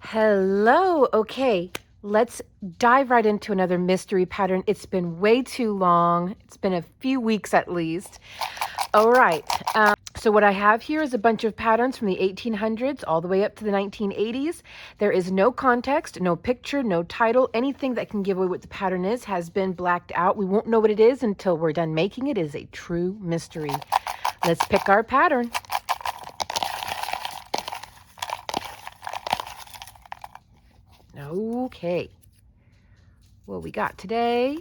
Hello. Okay, let's dive right into another mystery pattern. It's been way too long. It's been a few weeks at least. All right. So what I have here is a bunch of patterns from the 1800s all the way up to the 1980s. There is no context, no picture, no title. Anything that can give away what the pattern is has been blacked out. We won't know what it is until we're done making it. It is a true mystery. Let's pick our pattern. Okay. What we got today?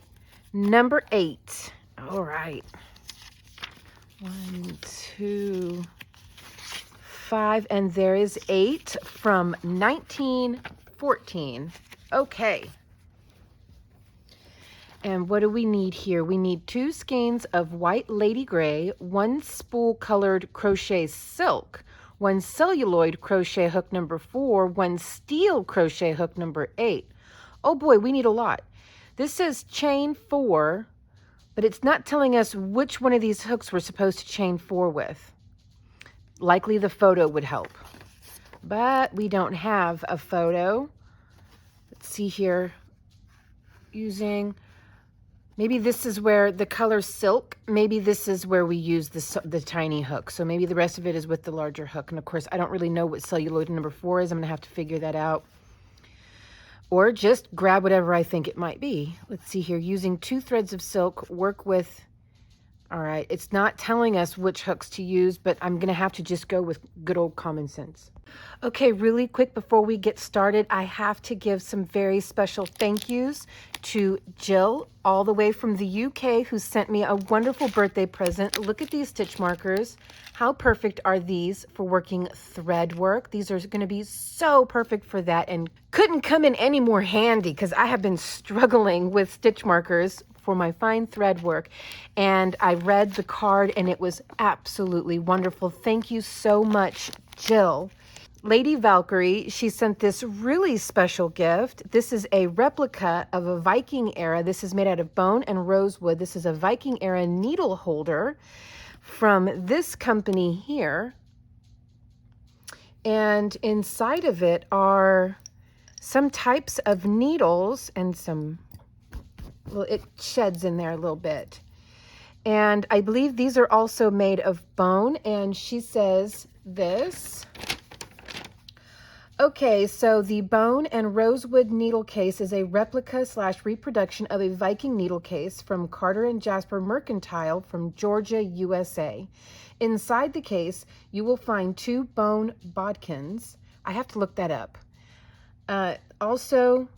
Number 8. All right. 1, 2, 5, and there is 8 from 1914. Okay. And what do we need here? We need 2 skeins of white lady gray, 1 spool colored crochet silk, 1 celluloid crochet hook number 4, 1 steel crochet hook number 8. Oh boy, we need a lot. This says chain 4, but it's not telling us which one of these hooks we're supposed to chain 4 with. Likely the photo would help, but we don't have a photo. Let's see here. Maybe this is where the color silk, maybe this is where we use the tiny hook. So maybe the rest of it is with the larger hook. And of course, I don't really know what celluloid number 4 is. I'm gonna have to figure that out. Or just grab whatever I think it might be. Let's see here, using 2 threads of silk, work with, all right, it's not telling us which hooks to use, but I'm gonna have to just go with good old common sense. Okay, really quick before we get started, I have to give some very special thank yous to Jill, all the way from the UK, who sent me a wonderful birthday present. Look at these stitch markers. How perfect are these for working thread work? These are going to be so perfect for that and couldn't come in any more handy because I have been struggling with stitch markers for my fine thread work. And I read the card and it was absolutely wonderful. Thank you so much, Jill. Lady Valkyrie, she sent this really special gift. This is a replica of a Viking era. This is made out of bone and rosewood. This is a Viking era needle holder from this company here. And inside of it are some types of needles and some, well, it sheds in there a little bit. And I believe these are also made of bone. And she says this. Okay, so the bone and rosewood needle case is a replica / reproduction of a Viking needle case from Carter and Jasper Mercantile from Georgia, USA. Inside the case, you will find 2 bone bodkins. I have to look that up. Also,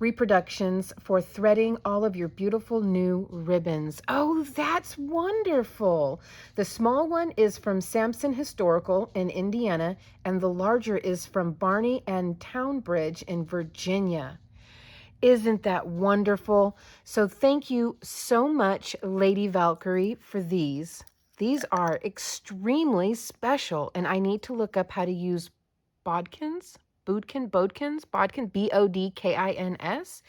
reproductions for threading all of your beautiful new ribbons. Oh, that's wonderful. The small one is from Sampson Historical in Indiana, and the larger is from Barney and Townbridge in Virginia. Isn't that wonderful? So thank you so much, Lady Valkyrie, for these. These are extremely special, and I need to look up how to use bodkins. Bodkins, Bodkins.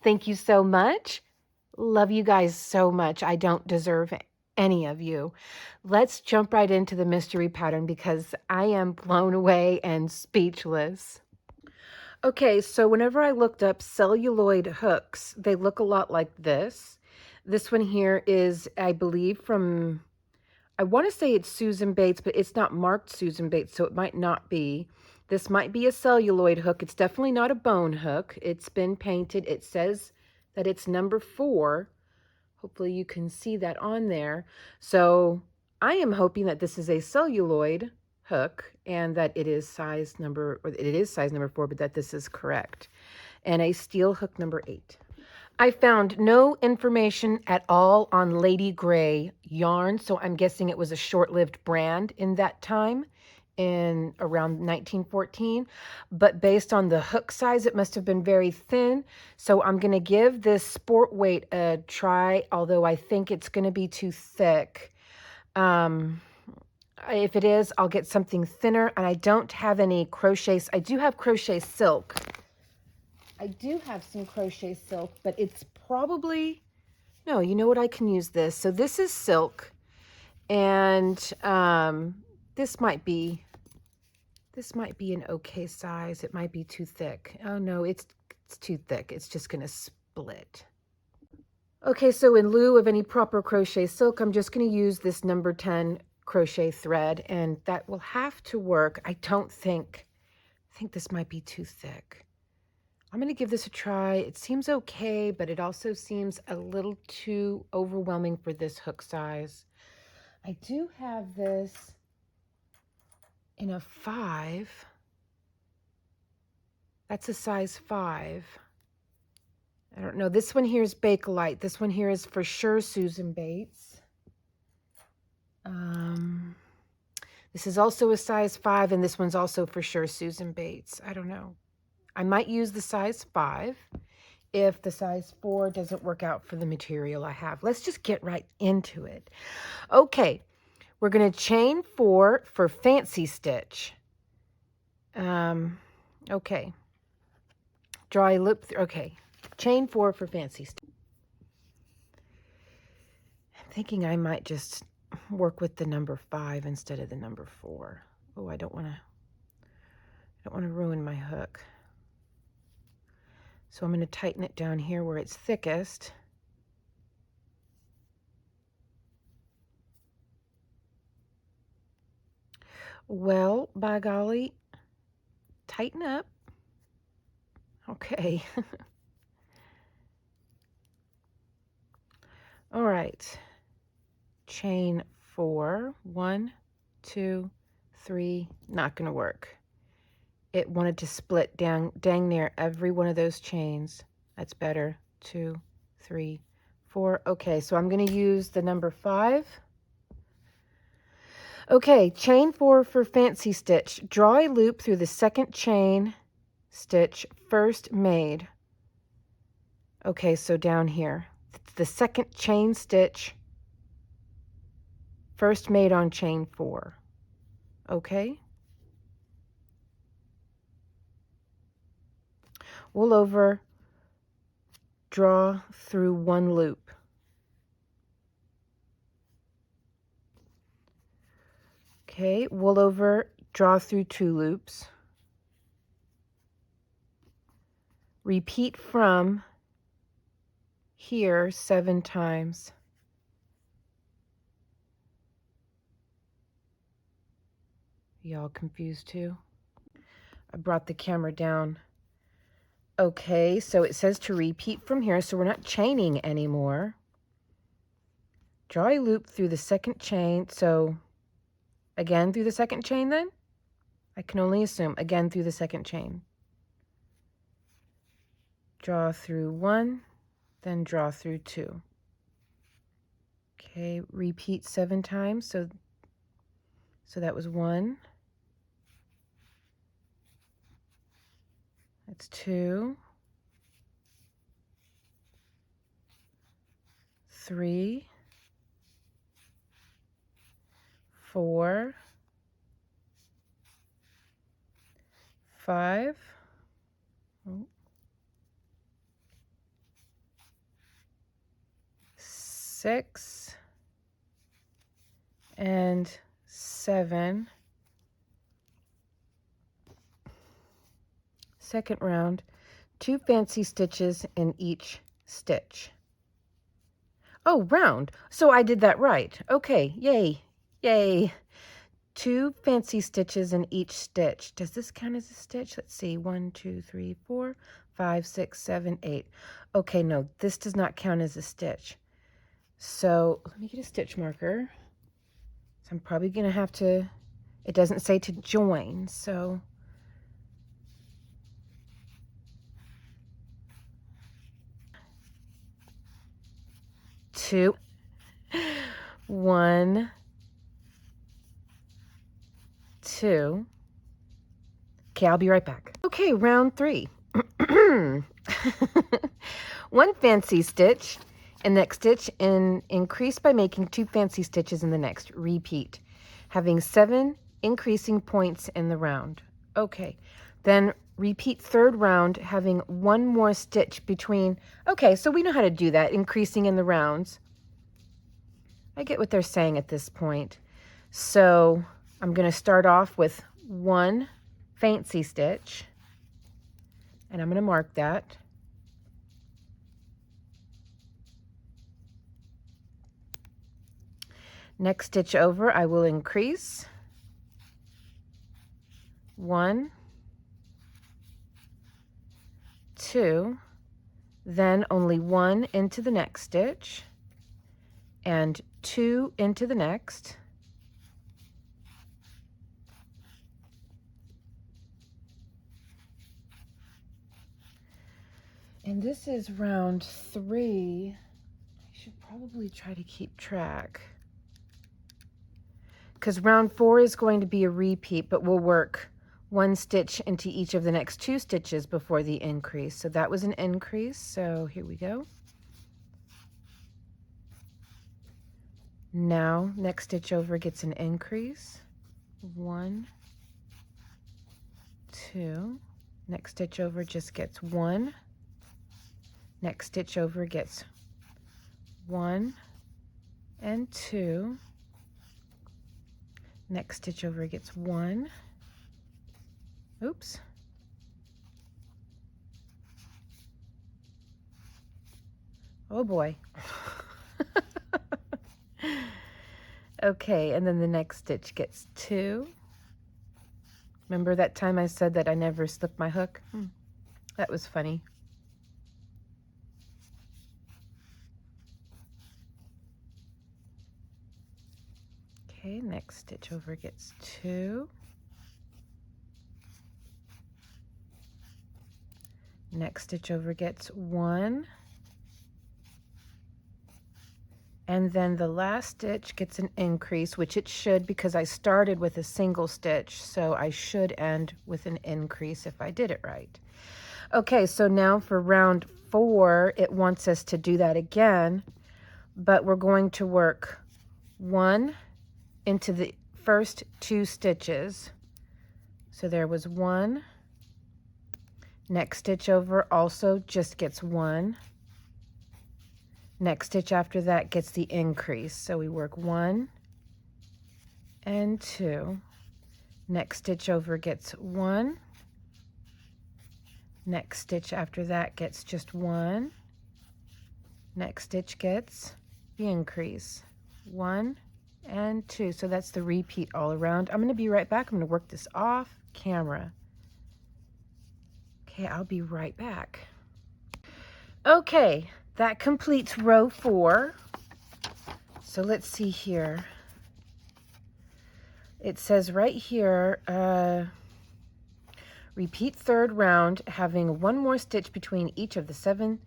Thank you so much. Love you guys so much. I don't deserve any of you. Let's jump right into the mystery pattern because I am blown away and speechless. Okay, so whenever I looked up celluloid hooks, they look a lot like this. This one here is, I believe, from, I want to say it's Susan Bates, but it's not marked Susan Bates, so it might not be. This might be a celluloid hook. It's definitely not a bone hook. It's been painted. It says that it's number 4. Hopefully you can see that on there. So I am hoping that this is a celluloid hook and that it is size number 4, but that this is correct. And a steel hook number 8. I found no information at all on Lady Gray yarn, so I'm guessing it was a short-lived brand in that time, in around 1914. But based on the hook size, it must have been very thin. So I'm going to give this sport weight a try, although I think it's going to be too thick. If it is, I'll get something thinner. And I don't have any crochets. I do have crochet silk. I do have some crochet silk, but it's probably, no, you know what, I can use this. So this is silk, and this might be This might be an okay size. It might be too thick. Oh no, it's too thick. It's just gonna split. Okay, so in lieu of any proper crochet silk, I'm just gonna use this number 10 crochet thread, and that will have to work. I think this might be too thick. I'm gonna give this a try. It seems okay, but it also seems a little too overwhelming for this hook size. I do have this in a 5. That's a size 5. I don't know. This one here is Bakelite. This one here is for sure Susan Bates. This is also a size 5, and this one's also for sure Susan Bates. I don't know. I might use the size 5 if the size 4 doesn't work out for the material I have. Let's just get right into it. Okay, we're going to chain 4 for fancy stitch. Okay. Draw a loop. Okay, chain 4 for fancy stitch. I'm thinking I might just work with the number 5 instead of the number 4. Oh, I don't want to ruin my hook. So I'm going to tighten it down here where it's thickest. Well, by golly, tighten up. Okay. All right. Chain 4. 1, 2, 3. Not going to work. It wanted to split down dang near every one of those chains. That's better. 2, 3, 4. Okay, so I'm going to use the number 5. Okay, chain 4 for fancy stitch. Draw a loop through the second chain stitch first made. Okay, so down here. The second chain stitch first made on chain 4. Okay. Wool over, draw through 1 loop. Okay, wool over, draw through 2 loops. Repeat from here 7 times. Y'all confused too? I brought the camera down. Okay, so it says to repeat from here, so we're not chaining anymore. Draw a loop through the second chain, so again through the second chain then? I can only assume, again through the second chain. Draw through 1, then draw through 2. Okay, repeat 7 times, so that was 1. That's 2. 3. 4. 5. 6. And 7. Second round, 2 fancy stitches in each stitch. Oh, round. So I did that right. Okay, yay, yay. 2 fancy stitches in each stitch. Does this count as a stitch? Let's see, 1, 2, 3, 4, 5, 6, 7, 8. Okay, no, this does not count as a stitch. So let me get a stitch marker. So I'm probably gonna have to, it doesn't say to join, so. Two, 1, 2. Okay, I'll be right back. Okay, round 3. 1 fancy stitch in the next stitch and increase by making 2 fancy stitches in the next. Repeat, having 7 increasing points in the round. Okay, then repeat third round, having 1 more stitch between. Okay, so we know how to do that, increasing in the rounds. I get what they're saying at this point. So I'm going to start off with 1 fancy stitch, and I'm going to mark that. Next stitch over, I will increase 1, 2, then only 1 into the next stitch, and 2 into the next, and this is round 3. I should probably try to keep track, because round 4 is going to be a repeat, but we'll work 1 stitch into each of the next 2 stitches before the increase. So that was an increase, so here we go. Now next stitch over gets an increase, 1, 2, next stitch over just gets 1, next stitch over gets 1 and 2, next stitch over gets 1, oops, oh boy. Okay, and then the next stitch gets 2. Remember that time I said that I never slipped my hook? That was funny. Okay, next stitch over gets 2. Next stitch over gets 1. And then the last stitch gets an increase, which it should, because I started with a single stitch, so I should end with an increase if I did it right. Okay, so now for round 4, it wants us to do that again, but we're going to work 1 into the first 2 stitches. So there was 1. Next stitch over also just gets 1. Next stitch after that gets the increase. So we work 1 and 2. Next stitch over gets 1. Next stitch after that gets just 1. Next stitch gets the increase. 1 and 2. So that's the repeat all around. I'm going to be right back. I'm going to work this off camera. Okay, I'll be right back. Okay, that completes row 4. So let's see here. It says right here, repeat third round, having 1 more stitch between each of the 7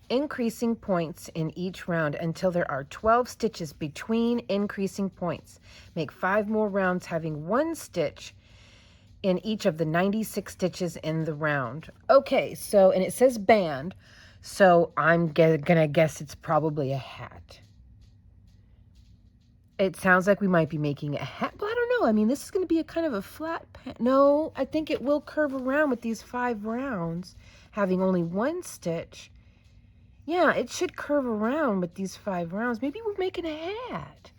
increasing points in each round until there are 12 stitches between increasing points. Make 5 more rounds having 1 stitch in each of the 96 stitches in the round. Okay, so, and it says band, so I'm gonna guess it's probably a hat. It sounds like we might be making a hat, but I don't know. I mean, this is going to be a kind of a flat pan. No, I think it will curve around with these 5 rounds, having only 1 stitch. Yeah, it should curve around with these 5 rounds. Maybe we're making a hat.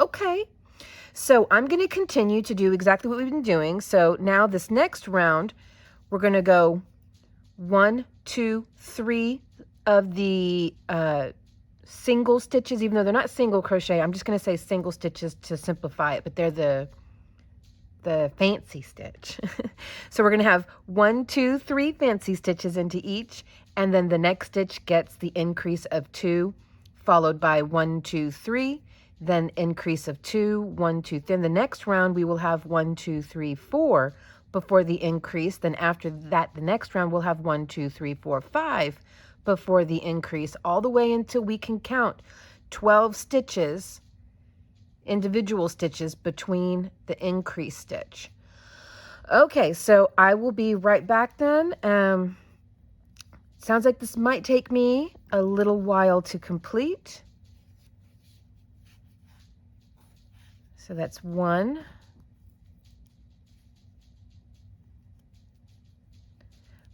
Okay, so I'm going to continue to do exactly what we've been doing. So now this next round, we're going to go 1, 2, 3 of the single stitches, even though they're not single crochet. I'm just going to say single stitches to simplify it, but they're the fancy stitch. So we're going to have 1, 2, 3 fancy stitches into each, and then the next stitch gets the increase of 2, followed by 1, 2, 3, then increase of 2, 1, 2. Then the next round we will have 1, 2, 3, 4 before the increase. Then after that, the next round we'll have 1, 2, 3, 4, 5 before the increase, all the way until we can count 12 stitches, individual stitches between the increase stitch. Okay, so I will be right back then. Sounds like this might take me a little while to complete. So that's 1.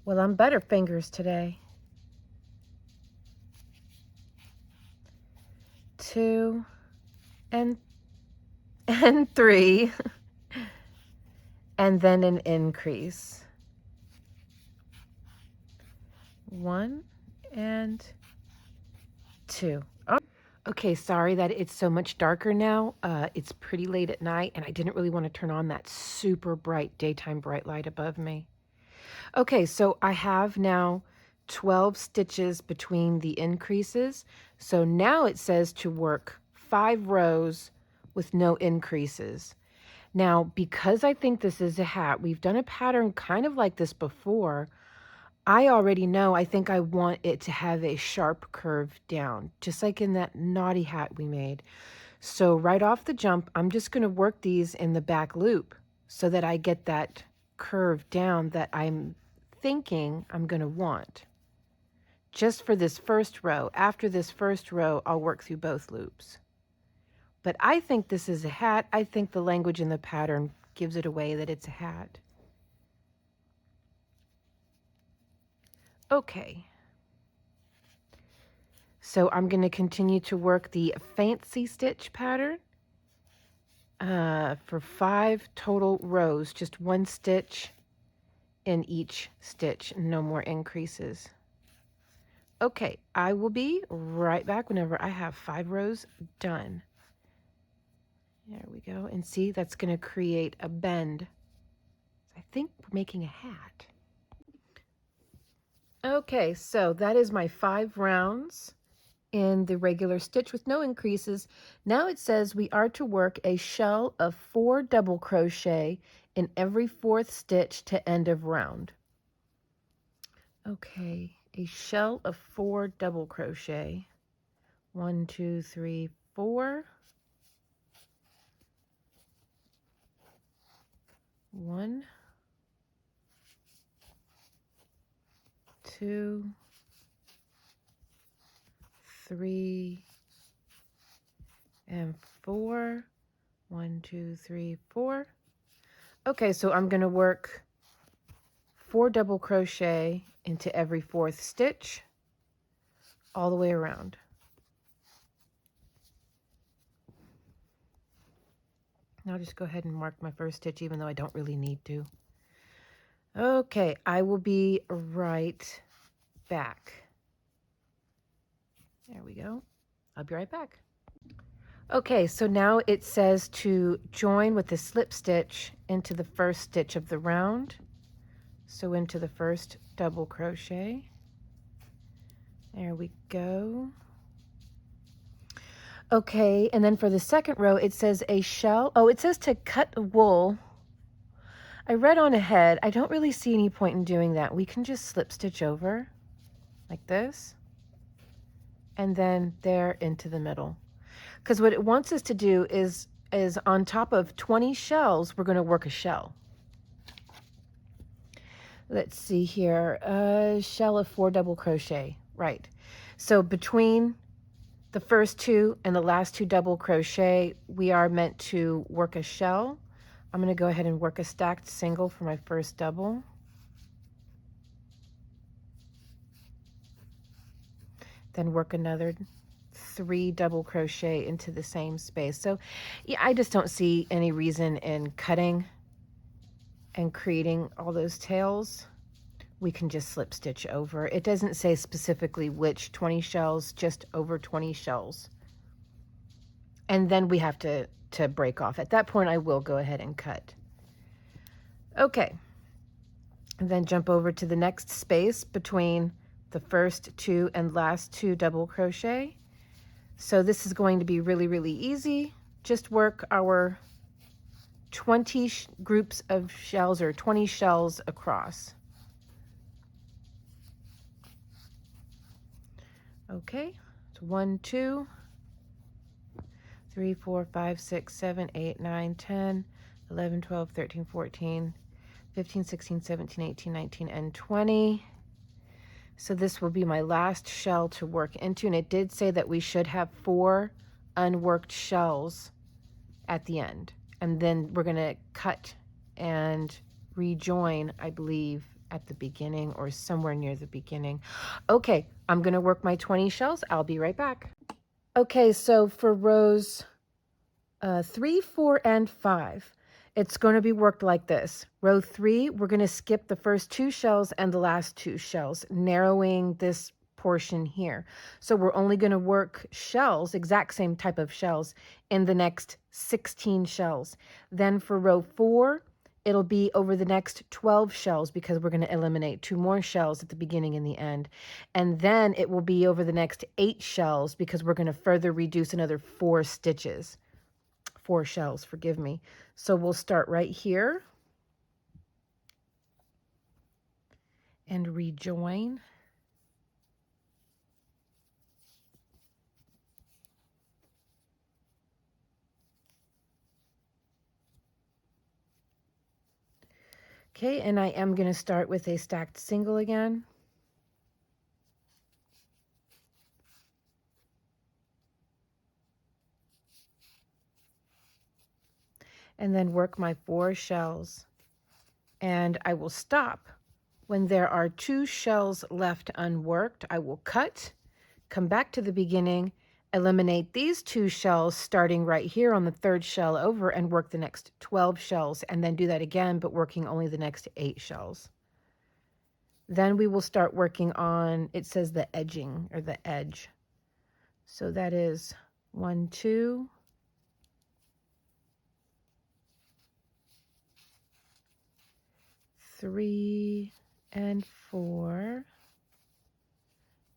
Well, I'm butterfingers today. 2 and 3 and then an increase. 1 and 2. Oh, okay, sorry that it's so much darker now. It's pretty late at night, and I didn't really want to turn on that super bright daytime bright light above me. Okay, so I have now 12 stitches between the increases. So now it says to work 5 rows with no increases. Now, because I think this is a hat, we've done a pattern kind of like this before. I already know, I think I want it to have a sharp curve down, just like in that naughty hat we made. So right off the jump, I'm just going to work these in the back loop so that I get that curve down that I'm thinking I'm going to want. Just for this first row. After this first row, I'll work through both loops. But I think this is a hat. I think the language in the pattern gives it away that it's a hat. Okay. So I'm going to continue to work the fancy stitch pattern for 5 total rows, just 1 stitch in each stitch, no more increases. Okay, I will be right back whenever I have 5 rows done. There we go. And see, that's going to create a bend. I think we're making a hat. Okay, so that is my 5 rounds in the regular stitch with no increases. Now it says we are to work a shell of 4 double crochet in every 4th stitch to end of round. Okay, a shell of 4 double crochet. 1, 2, 3, 4. 1, 2, 3, and 4. 1, 2, 3, 4. Okay, so I'm going to work 4 double crochet into every 4th stitch all the way around. I'll just go ahead and mark my first stitch even though I don't really need to. Okay, I will be right back. There we go. I'll be right back. Okay, so now it says to join with the slip stitch into the first stitch of the round. So into the first double crochet. There we go. Okay, and then for the second row, it says a shell. Oh, it says to cut wool. I read on ahead. I don't really see any point in doing that. We can just slip stitch over like this. And then there into the middle. Because what it wants us to do is on top of 20 shells, we're going to work a shell. Let's see here. Shell of 4 double crochet. Right. So between the first 2 and the last 2 double crochet, we are meant to work a shell. I'm going to go ahead and work a stacked single for my first double. Then work another 3 double crochet into the same space. So yeah, I just don't see any reason in cutting and creating all those tails. We can just slip stitch over. It doesn't say specifically which 20 shells, just over 20 shells. And then we have to break off. At that point, I will go ahead and cut. Okay. And then jump over to the next space between the first 2 and last 2 double crochet. So this is going to be really, really easy. Just work our 20 groups of shells or 20 shells across. Okay, so 1, 2, 3, 4, 5, 6, 7, 8, 9, 10, 11, 12, 13, 14, 15, 16, 17, 18, 19, and 20. So this will be my last shell to work into, and it did say that we should have 4 unworked shells at the end. And then we're going to cut and rejoin, I believe, at the beginning or somewhere near the beginning. Okay, I'm going to work my 20 shells. I'll be right back. Okay, so for rows 3, 4, and 5, It's going to be worked like this. Row 3, we're going to skip the first 2 shells and the last 2 shells, narrowing this portion here. So we're only going to work shells, exact same type of shells, in the next 16 shells. Then for row 4, it'll be over the next 12 shells because we're going to eliminate 2 more shells at the beginning and the end. And then it will be over the next 8 shells because we're going to further reduce another 4 stitches. 4 shells, forgive me. So we'll start right here and rejoin. Okay, and I am going to start with a stacked single again. And then work my 4 shells. And I will stop when there are 2 shells left unworked. I will cut, come back to the beginning, eliminate these 2 shells starting right here on the 3rd shell over, and work the next 12 shells, and then do that again, but working only the next 8 shells. Then we will start working on, it says the edging or the edge. So that is 1, 2, 3, and 4.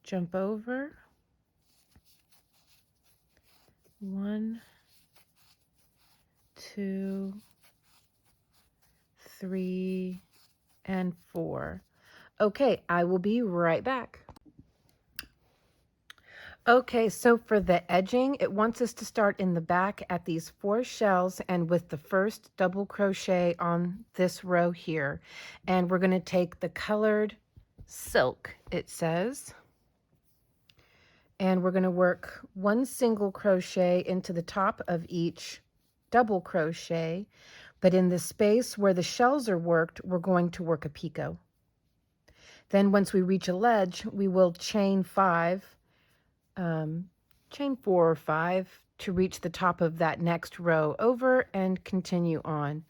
Jump over. 1, 2, 3, and 4. Okay, I will be right back. Okay, so for the edging, it wants us to start in the back at these 4 shells and with the first double crochet on this row here. And we're going to take the colored silk, it says, and we're going to work 1 single crochet into the top of each double crochet, but in the space where the shells are worked, we're going to work a picot. Then once we reach a ledge, we will chain 5, chain 4 or 5 to reach the top of that next row over and continue on.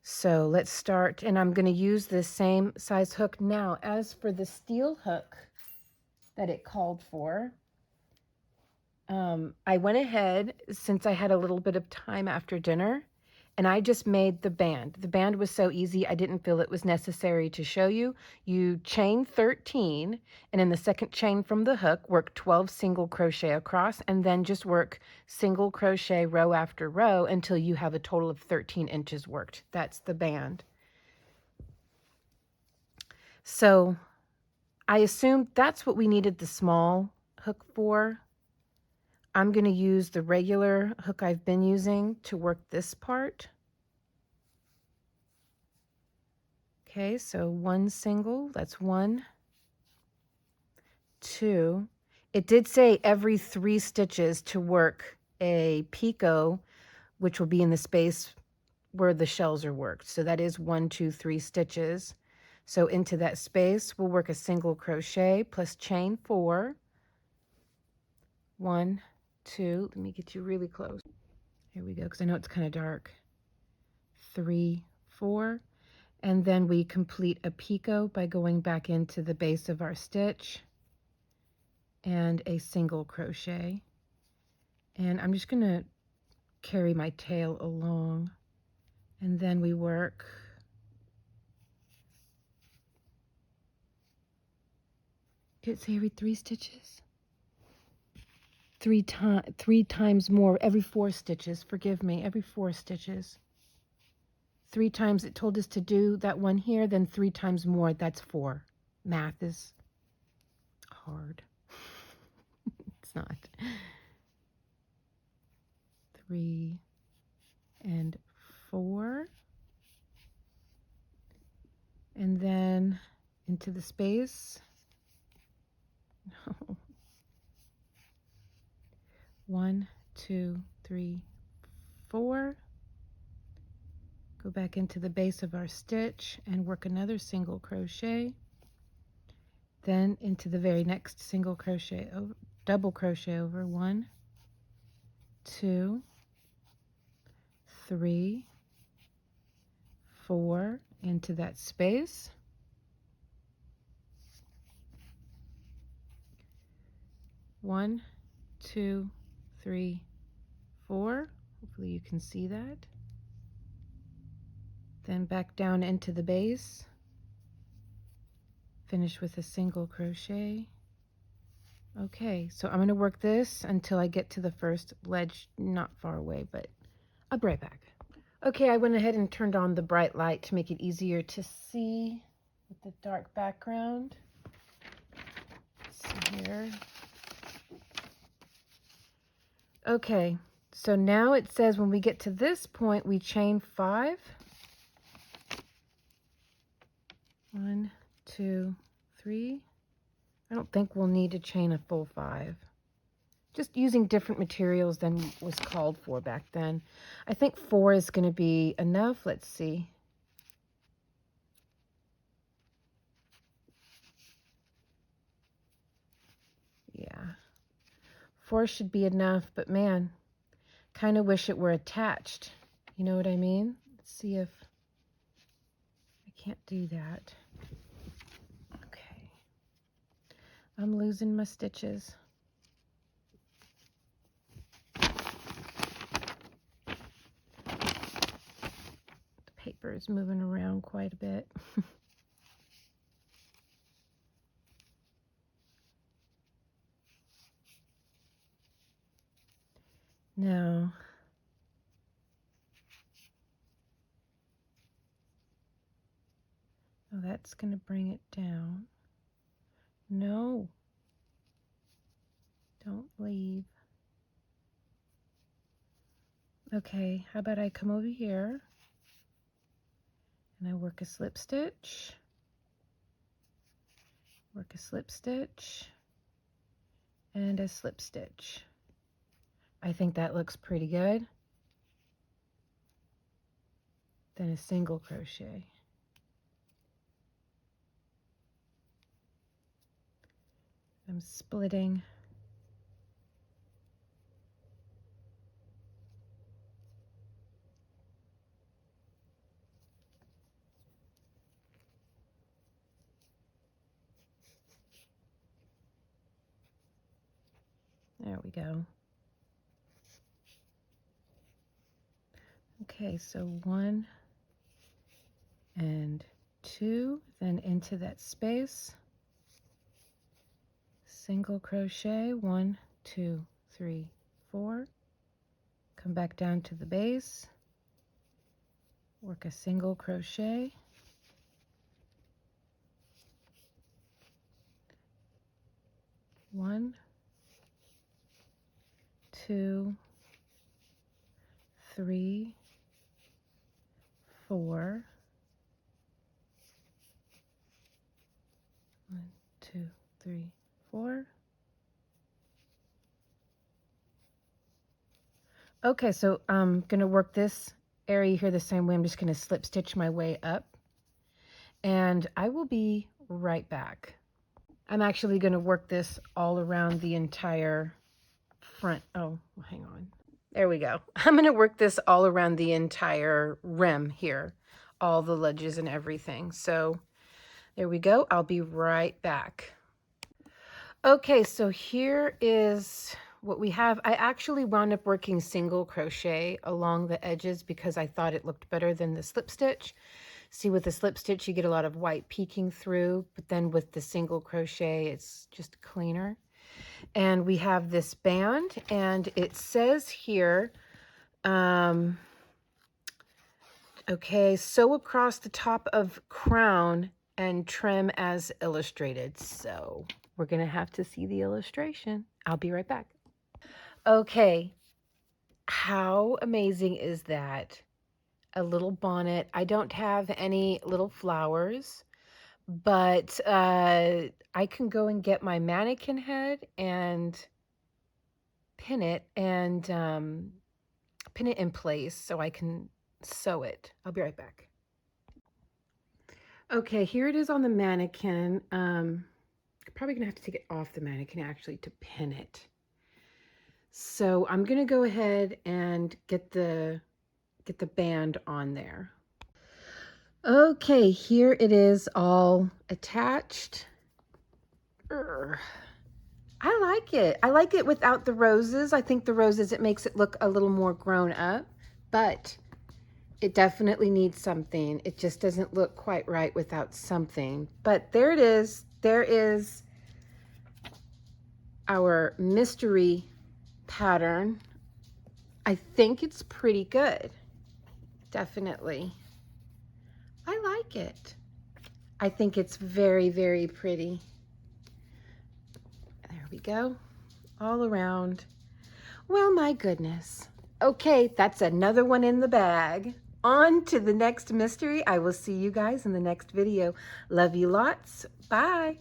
So let's start, and I'm going to use this same size hook. Now, as for the steel hook that it called for, I went ahead, since I had a little bit of time after dinner, and I just made the band. The band was so easy, I didn't feel it was necessary to show you. You chain 13, and in the second chain from the hook, work 12 single crochet across, and then just work single crochet row after row until you have a total of 13 inches worked. That's the band. So I assumed that's what we needed the small hook for. I'm going to use the regular hook I've been using to work this part. Okay, so 1 single, that's 1, 2. It did say every 3 stitches to work a picot, which will be in the space where the shells are worked. So that is 1, 2, 3 stitches. So into that space, we'll work a single crochet plus chain 4. 1, 2, let me get you really close. Here we go, because I know it's kind of dark. 3, 4, and then we complete a picot by going back into the base of our stitch and a single crochet. And I'm just going to carry my tail along, and then we work did it say every 3 stitches? 3 times more, every 4 stitches, forgive me, every 4 stitches. 3 times it told us to do that one here, then 3 times more, that's 4. Math is hard. It's not. 3 and 4. And then into the space. No. 1, 2, 3, 4. Go back into the base of our stitch and work another single crochet. Then into the very next single crochet over, double crochet over. 1, 2, 3, 4 into that space. One, 2, 3, 4. Hopefully you can see that. Then back down into the base. Finish with a single crochet. Okay, so I'm going to work this until I get to the first ledge, not far away, but I'll be right back. Okay, I went ahead and turned on the bright light to make it easier to see with the dark background. Let's see here. Okay, so now it says when we get to this point, we chain 5. 1, 2, 3. I don't think we'll need to chain a full 5. Just using different materials than was called for back then. I think 4 is going to be enough. Let's see. Yeah. 4 should be enough, but man, kind of wish it were attached. You know what I mean? Let's see if I can't do that. Okay. I'm losing my stitches. Paper is moving around quite a bit. No. Oh, that's going to bring it down. No. Don't leave. Okay, how about I come over here and I work a slip stitch, work a slip stitch, and a slip stitch. I think that looks pretty good. Then a single crochet. I'm splitting. There we go. Okay, so 1 and 2, then into that space, single crochet, 1, 2, 3, 4, come back down to the base, work a single crochet, 1, 2, 3, 4, 1, 2, 3, 4. Okay, so I'm going to work this area here the same way. I'm just going to slip stitch my way up, and I will be right back. I'm actually going to work this all around the entire front. Oh, hang on. There we go. I'm going to work this all around the entire rim here, all the ledges and everything. So there we go. I'll be right back. Okay, so here is what we have. I actually wound up working single crochet along the edges because I thought it looked better than the slip stitch. See, with the slip stitch, you get a lot of white peeking through, but then with the single crochet, it's just cleaner. And we have this band, and it says here, okay, sew across the top of crown and trim as illustrated. So we're going to have to see the illustration. I'll be right back. Okay, how amazing is that? A little bonnet. I don't have any little flowers, but I can go and get my mannequin head and pin it in place so I can sew it. I'll be right back. Okay, here it is on the mannequin. Probably gonna have to take it off the mannequin actually to pin it. So I'm gonna go ahead and get the band on there. Okay, here it is all attached. I like it. I like it without the roses. I think the roses, it makes it look a little more grown up, but it definitely needs something. It just doesn't look quite right without something. But there it is. There is our mystery pattern. I think it's pretty good. Definitely. I like it. I think it's very, very pretty. There we go. All around. Well, my goodness. Okay, that's another one in the bag. On to the next mystery. I will see you guys in the next video. Love you lots. Bye.